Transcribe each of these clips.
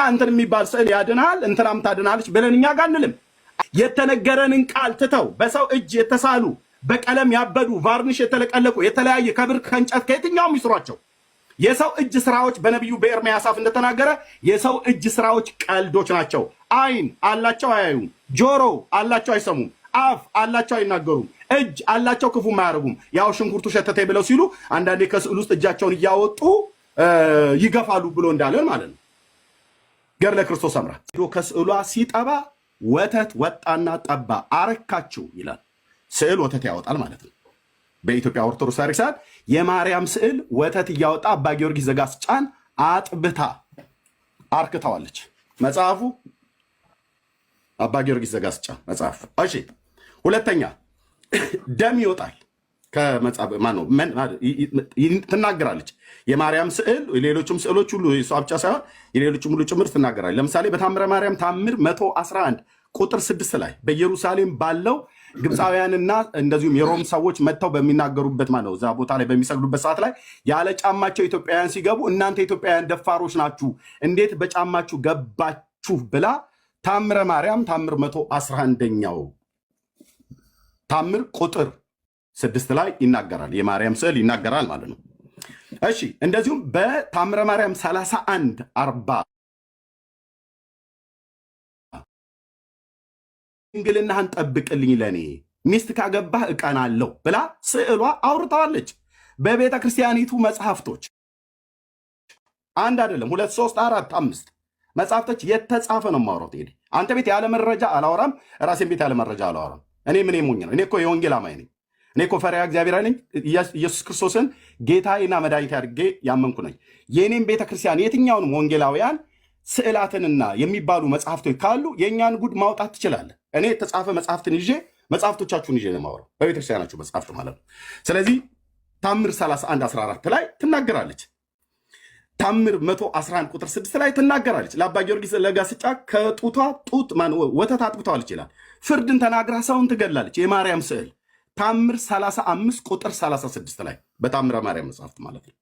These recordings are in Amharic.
አንተን የሚባል ስዕል ያድናል እንትናም ታድናለች ብለን እኛ ጋር አንልም። የተነገረንን ቃል ትተው በሰው እጅ የተሳሉ በቀለም ያበዱ ቫርኒሽ የተለቀለቁ የተለያየ ከብር ከእንጨት ከየትኛውም ይስሯቸው የሰው እጅ ስራዎች በነቢዩ በኤርምያስ አፍ እንደተናገረ የሰው እጅ ስራዎች ቀልዶች ናቸው። አይን አላቸው አያዩም፣ ጆሮ አላቸው አይሰሙም፣ አፍ አላቸው አይናገሩም፣ እጅ አላቸው ክፉም አያደርጉም። ያው ሽንኩርቱ ሸተተ ብለው ሲሉ አንዳንዴ ከስዕል ውስጥ እጃቸውን እያወጡ ይገፋሉ ብሎ እንዳለን ማለት ነው። ገድለ ክርስቶስ ሰምራ ከስዕሏ ሲጠባ ወተት ወጣና ጠባ አረካችሁ ይላል። ስዕል ወተት ያወጣል ማለት ነው። በኢትዮጵያ ኦርቶዶክስ ታሪክ የማርያም ስዕል ወተት እያወጣ አባ ጊዮርጊስ ዘጋስጫን አጥብታ አርክታዋለች። መጽሐፉ አባ ጊዮርጊስ ዘጋስጫ መጽሐፍ። እሺ ሁለተኛ ደም ይወጣል ከመጽሐፍ ማነው ትናገራለች። የማርያም ስዕል ሌሎችም ስዕሎች ሁሉ እሷ ብቻ ሳይሆን የሌሎችም ሁሉ ጭምር ትናገራለች። ለምሳሌ በታምረ ማርያም ታምር 111 ቁጥር 6 ላይ በኢየሩሳሌም ባለው ግብፃውያንና እንደዚሁም የሮም ሰዎች መጥተው በሚናገሩበት ማለት እዛ ቦታ ላይ በሚሰግዱበት ሰዓት ላይ ያለ ጫማቸው ኢትዮጵያውያን ሲገቡ እናንተ ኢትዮጵያውያን ደፋሮች ናችሁ እንዴት በጫማችሁ ገባችሁ ብላ ታምረ ማርያም ታምር 111ኛው ታምር ቁጥር 6 ላይ ይናገራል። የማርያም ስዕል ይናገራል ማለት ነው። እሺ እንደዚሁም በታምረ ማርያም 31:40 ድንግልናህን ጠብቅልኝ ለኔ ሚስት ካገባህ እቀናለሁ ብላ ስዕሏ አውርታዋለች። በቤተ ክርስቲያኒቱ መጽሐፍቶች አንድ አይደለም 2 3 4 5 መጽሐፍቶች የተጻፈ ነው የማወራው። ቴዲ አንተ ቤት ያለ መረጃ አላወራም፣ ራሴን ቤት ያለ መረጃ አላወራም። እኔ ምን ሞኝ ነው? እኔ እኮ የወንጌል አማኝ ነኝ። እኔ እኮ ፈሪሃ እግዚአብሔር ነኝ። ኢየሱስ ክርስቶስን ጌታዬና መድኃኒቴ አድርጌ ያመንኩ ነኝ። የእኔም ቤተክርስቲያን የትኛውንም ወንጌላውያን ስዕላትንና የሚባሉ መጽሐፍቶች ካሉ የእኛን ጉድ ማውጣት ትችላለህ። እኔ የተጻፈ መጽሐፍትን ይዤ መጽሐፍቶቻችሁን ይዤ ነው የማወራው፣ በቤተክርስቲያናችሁ መጽሐፍት ማለት ነው። ስለዚህ ታምር 31:14 ላይ ትናገራለች። ታምር 111 ቁጥር 6 ላይ ትናገራለች። ለአባ ጊዮርጊስ ዘጋስጫ ከጡቷ ጡት ወተት አጥብተዋለች ይላል። ፍርድን ተናግራ ሰውን ትገላለች። የማርያም ስዕል ታምር 35 ቁጥር 36 ላይ በታምረ ማርያም መጽሐፍት ማለት ነው።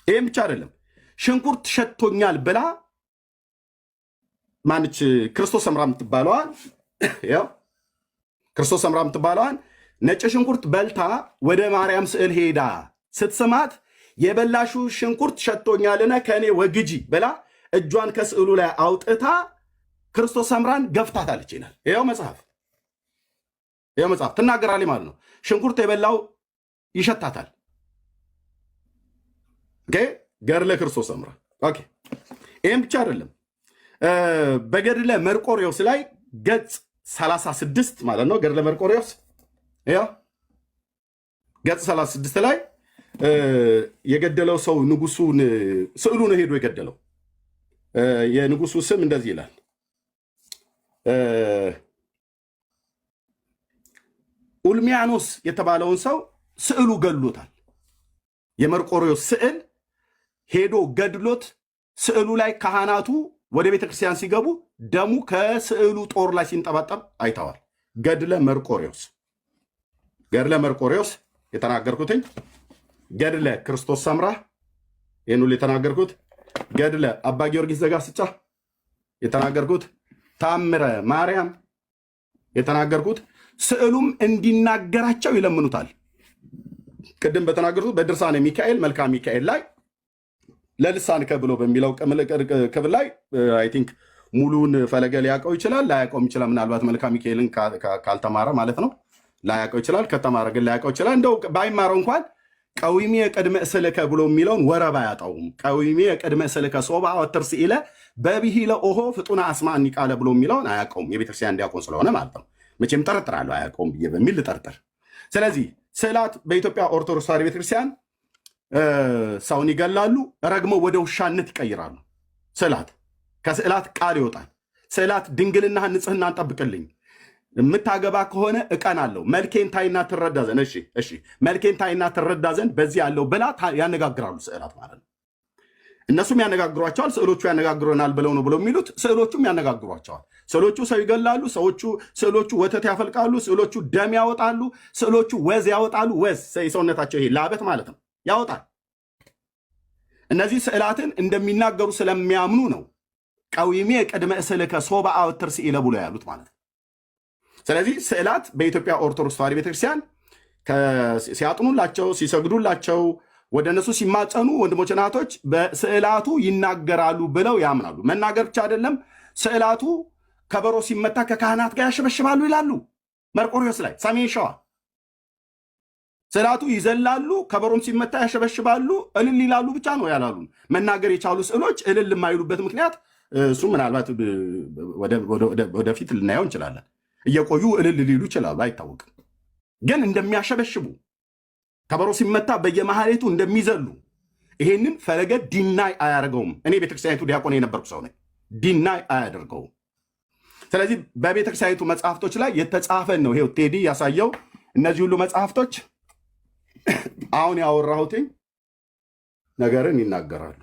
ይህም ብቻ አይደለም። ሽንኩርት ሸቶኛል ብላ ማንች ክርስቶስ ሰምራ የምትባለዋን ያው ክርስቶስ ሰምራ የምትባለዋን ነጭ ሽንኩርት በልታ ወደ ማርያም ስዕል ሄዳ ስትስማት የበላሹ ሽንኩርት ሸቶኛልና ከእኔ ወግጂ ብላ እጇን ከስዕሉ ላይ አውጥታ ክርስቶስ ሰምራን ገፍታታለች ይላል። ይኸው መጽሐፍ ትናገራለች ማለት ነው። ሽንኩርት የበላው ይሸታታል። ገድለ ክርስቶስ ሰምራ። ይህም ብቻ አይደለም። በገድለ መርቆሬዎስ ላይ ገጽ 36 ማለት ነው። ገድለ መርቆሬዎስ ገጽ 36 ላይ የገደለው ሰው ንጉሱን ስዕሉ ነው ሄዶ የገደለው። የንጉሱ ስም እንደዚህ ይላል። ኡልሚያኖስ የተባለውን ሰው ስዕሉ ገድሎታል። የመርቆሬዎስ ስዕል ሄዶ ገድሎት ስዕሉ ላይ ካህናቱ ወደ ቤተክርስቲያን ሲገቡ ደሙ ከስዕሉ ጦር ላይ ሲንጠባጠብ አይተዋል። ገድለ መርቆሬዎስ የተናገርኩትኝ፣ ገድለ ክርስቶስ ሰምራ ይህን ሁሉ የተናገርኩት፣ ገድለ አባ ጊዮርጊስ ዘጋስጫ የተናገርኩት፣ ታምረ ማርያም የተናገርኩት። ስዕሉም እንዲናገራቸው ይለምኑታል። ቅድም በተናገርኩት በድርሳነ ሚካኤል መልክአ ሚካኤል ላይ ለልሳን ከብሎ በሚለው ክፍል ላይ አይ ቲንክ ሙሉን ፈለገ ሊያውቀው ይችላል፣ ላያውቀውም ይችላል። ምናልባት መልክአ ሚካኤልን ካልተማረ ማለት ነው። ላያውቀው ይችላል፣ ከተማረ ግን ላያውቀው ይችላል። እንደው ባይማረው እንኳን ቀዊሜ የቅድመ እስልከ ብሎ የሚለውን ወረብ አያጣውም። ቀዊሜ የቅድመ እስልከ ሶባ ወትርስ ኢለ በብሂለ ኦሆ ፍጡና አስማኒ ቃለ ብሎ የሚለውን አያውቀውም። የቤተክርስቲያን ዲያቆን ስለሆነ ማለት ነው። መቼም ጠረጥራለሁ አያውቀውም ብዬ በሚል ልጠርጥር። ስለዚህ ስዕላት በኢትዮጵያ ኦርቶዶክስ ተዋሕዶ ቤተክርስቲያን ሰውን ይገላሉ፣ ረግመው ወደ ውሻነት ይቀይራሉ። ስዕላት ከስዕላት ቃል ይወጣል። ስዕላት ድንግልናህን ንጽህናን ጠብቅልኝ፣ የምታገባ ከሆነ እቀናለሁ፣ መልኬን ታይና ትረዳ ዘንድ እሺ መልኬን ታይና ትረዳ ዘንድ በዚህ ያለው ብላ ያነጋግራሉ። ስዕላት ማለት ነው። እነሱም ያነጋግሯቸዋል። ስዕሎቹ ያነጋግሩናል ብለው ነው ብለው የሚሉት ስዕሎቹም ያነጋግሯቸዋል። ስዕሎቹ ሰው ይገላሉ። ስዕሎቹ ወተት ያፈልቃሉ። ስዕሎቹ ደም ያወጣሉ። ስዕሎቹ ወዝ ያወጣሉ። ወዝ የሰውነታቸው ይሄ ላበት ማለት ነው ያወጣል። እነዚህ ስዕላትን እንደሚናገሩ ስለሚያምኑ ነው ቀዊሜ ቅድመ እስልከ ሶባ አውትር ሲኢለ ብሎ ያሉት ማለት ነው። ስለዚህ ስዕላት በኢትዮጵያ ኦርቶዶክስ ተዋሕዶ ቤተክርስቲያን ሲያጥኑላቸው ሲሰግዱላቸው ወደ እነሱ ሲማጸኑ ወንድሞች እናቶች በስዕላቱ ይናገራሉ ብለው ያምናሉ። መናገር ብቻ አይደለም፣ ስዕላቱ ከበሮ ሲመታ ከካህናት ጋር ያሸበሽባሉ ይላሉ። መርቆሪዎስ ላይ ሰሜን ሸዋ ስዕላቱ ይዘላሉ፣ ከበሮም ሲመታ ያሸበሽባሉ፣ እልል ይላሉ ብቻ ነው ያላሉ። መናገር የቻሉ ስዕሎች እልል የማይሉበት ምክንያት እሱ ምናልባት ወደፊት ልናየው እንችላለን። እየቆዩ እልል ሊሉ ይችላሉ፣ አይታወቅም። ግን እንደሚያሸበሽቡ ከበሮ ሲመታ በየመሃሌቱ እንደሚዘሉ ይሄንን ፈለገ ዲናይ አያደርገውም። እኔ ቤተክርስቲያኒቱ ዲያቆን የነበርኩ ሰው ነኝ። ዲናይ አያደርገውም። ስለዚህ በቤተክርስቲያኒቱ መጽሐፍቶች ላይ የተጻፈን ነው። ይሄው ቴዲ ያሳየው እነዚህ ሁሉ መጽሐፍቶች አሁን ያወራሁትኝ ነገርን ይናገራሉ።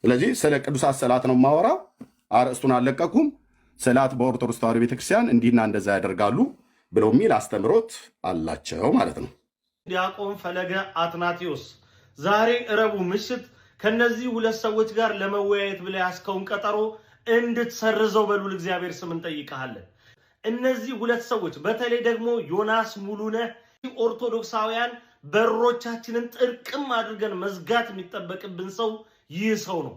ስለዚህ ስለ ቅዱሳት ስዕላት ነው የማወራው። አርእስቱን አልለቀኩም። ስዕላት በኦርቶዶክስ ተዋሕዶ ቤተክርስቲያን እንዲህና እንደዛ ያደርጋሉ ብለው የሚል አስተምሮት አላቸው ማለት ነው። ዲያቆን ፈለገ አትናቴዎስ ዛሬ ረቡዕ ምሽት ከነዚህ ሁለት ሰዎች ጋር ለመወያየት ብለ ያስከውን ቀጠሮ እንድትሰርዘው በሉል እግዚአብሔር ስም እንጠይቀሃለን። እነዚህ ሁለት ሰዎች በተለይ ደግሞ ዮናስ ሙሉነህ ኦርቶዶክሳውያን በሮቻችንን ጥርቅም አድርገን መዝጋት የሚጠበቅብን ሰው ይህ ሰው ነው።